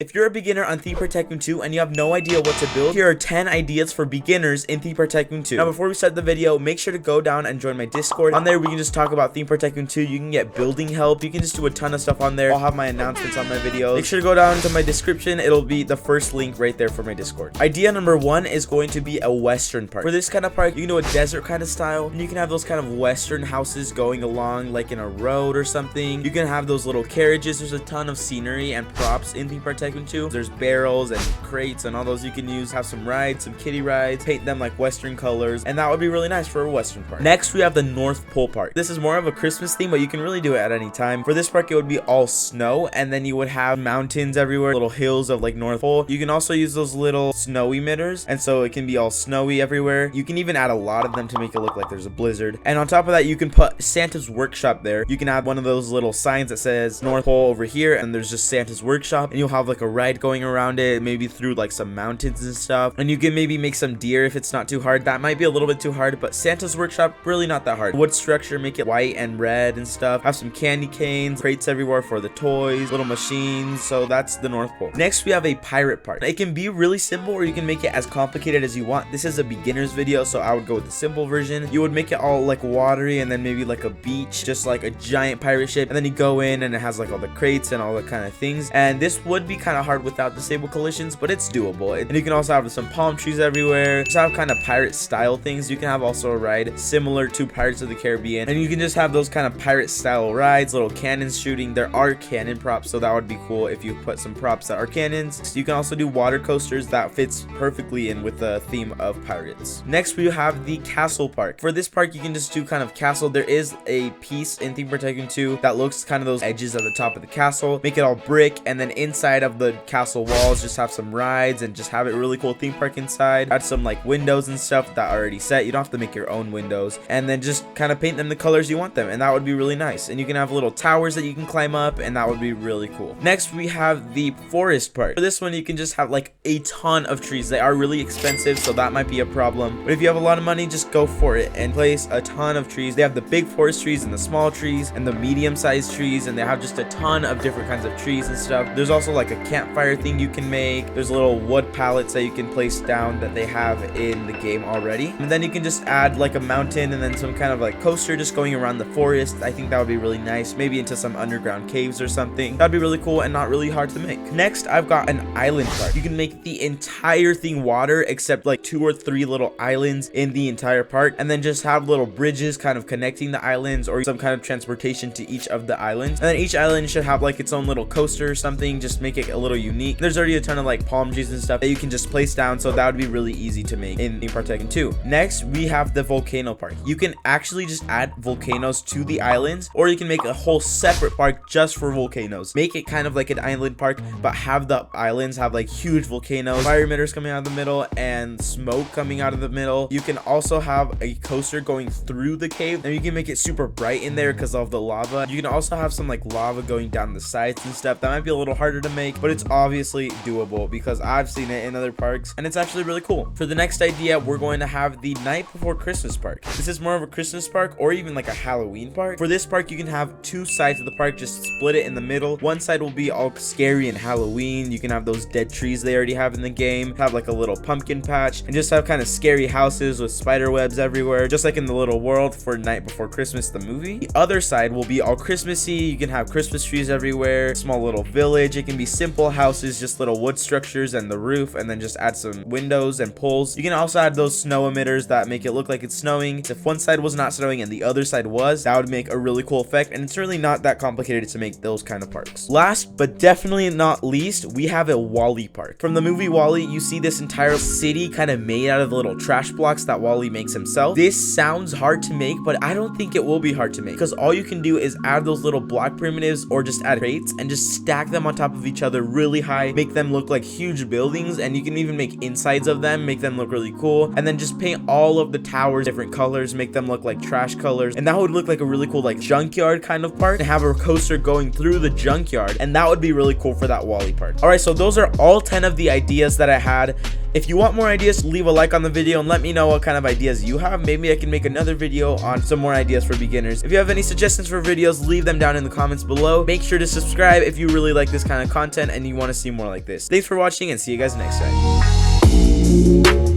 If you're a beginner on Theme Park Tycoon 2 and you have no idea what to build, here are 10 ideas for beginners in Theme Park Tycoon 2. Now, before we start the video, make sure to go down and join my Discord. On there, we can just talk about Theme Park Tycoon 2. You can get building help. You can just do a ton of stuff on there. I'll have my announcements on my videos. Make sure to go down to my description. It'll be the first link right there for my Discord. Idea number 1 is going to be a Western park. For this kind of park, you can do a desert kind of style, and you can have those kind of Western houses going along like in a road or something. You can have those little carriages. There's a ton of scenery and props in Theme Park Tycoon 2. There's barrels and crates and all those you can use. Have some rides, some kiddie rides, paint them like Western colors, and that would be really nice for a Western park. Next, we have the North Pole Park. This is more of a Christmas theme, but you can really do it at any time. For this park, it would be all snow, and then you would have mountains everywhere, little hills of like North Pole. You can also use those little snow emitters, and so it can be all snowy everywhere. You can even add a lot of them to make it look like there's a blizzard. And on top of that, you can put Santa's Workshop there. You can add one of those little signs that says North Pole over here, and there's just Santa's Workshop, and you'll have like a ride going around it, maybe through like some mountains and stuff. And you can maybe make some deer if it's not too hard. That might be a little bit too hard, but Santa's Workshop, really not that hard. Wood structure, make it white and red and stuff. Have some candy canes, crates everywhere for the toys, little machines. So that's the North Pole. Next, we have a pirate park. It can be really simple, or you can make it as complicated as you want. This is a beginner's video, so I would go with the simple version. You would make it all like watery, and then maybe like a beach, just like a giant pirate ship, and then you go in and it has like all the crates and all the kind of things. And this would be kind of hard without disable collisions, but it's doable. And you can also have some palm trees everywhere. Just have kind of pirate style things. You can have also a ride similar to Pirates of the Caribbean, and you can just have those kind of pirate style rides, little cannons shooting. There are cannon props, so that would be cool if you put some props that are cannons. So you can also do water coasters. That fits perfectly in with the theme of pirates. Next, we have the castle park. For this park, you can just do kind of castle. There is a piece in Theme Park Tycoon 2 that looks kind of those edges at the top of the castle. Make it all brick, and then inside of the castle walls, just have some rides and just have it really cool theme park inside. Add some like windows and stuff that are already set. You don't have to make your own windows, and then just kind of paint them the colors you want them, and that would be really nice. And you can have little towers that you can climb up, and that would be really cool. Next, we have the forest park. For this one, you can just have like a ton of trees. They are really expensive, so that might be a problem, but if you have a lot of money, just go for it and place a ton of trees. They have the big forest trees and the small trees and the medium-sized trees, and they have just a ton of different kinds of trees and stuff. There's also like a campfire thing you can make. There's little wood pallets that you can place down that they have in the game already, and then you can just add like a mountain and then some kind of like coaster just going around the forest. I think that would be really nice, maybe into some underground caves or something. That'd be really cool and not really hard to make. Next, I've got an island park. You can make the entire thing water except like 2 or 3 little islands in the entire park, and then just have little bridges kind of connecting the islands, or some kind of transportation to each of the islands. And then each island should have like its own little coaster or something. Just make it a little unique. There's already a ton of like palm trees and stuff that you can just place down, so that would be really easy to make in Theme Park Tycoon 2. Next, we have the volcano park. You can actually just add volcanoes to the islands, or you can make a whole separate park just for volcanoes. Make it kind of like an island park, but have the islands have like huge volcanoes, fire emitters coming out of the middle, and smoke coming out of the middle. You can also have a coaster going through the cave, and you can make it super bright in there because of the lava. You can also have some like lava going down the sides and stuff. That might be a little harder to make, but it's obviously doable because I've seen it in other parks, and it's actually really cool. For the next idea, we're going to have the Night Before Christmas park. This is more of a Christmas park, or even like a Halloween park. For this park, you can have 2 sides of the park, just split it in the middle. One side will be all scary and Halloween. You can have those dead trees they already have in the game, have like a little pumpkin patch, and just have kind of scary houses with spider webs everywhere, just like in the little world for Night Before Christmas, the movie. The other side will be all Christmassy. You can have Christmas trees everywhere, small little village. It can be simple houses, just little wood structures and the roof, and then just add some windows and poles. You can also add those snow emitters that make it look like it's snowing. If one side was not snowing and the other side was, that would make a really cool effect, and it's really not that complicated to make those kind of parks. Last but definitely not least, we have a WALL-E park. From the movie WALL-E, you see this entire city kind of made out of little trash blocks that WALL-E makes himself. This sounds hard to make, but I don't think it will be hard to make, because all you can do is add those little block primitives, or just add crates and just stack them on top of each other really high, make them look like huge buildings, and you can even make insides of them, make them look really cool, and then just paint all of the towers different colors, make them look like trash colors, and that would look like a really cool like junkyard kind of park, and have a coaster going through the junkyard, and that would be really cool for that WALL-E park. All right, so those are all 10 of the ideas that I had. If you want more ideas, leave a like on the video and let me know what kind of ideas you have. Maybe I can make another video on some more ideas for beginners. If you have any suggestions for videos, leave them down in the comments below. Make sure to subscribe if you really like this kind of content and you want to see more like this. Thanks for watching and see you guys next time.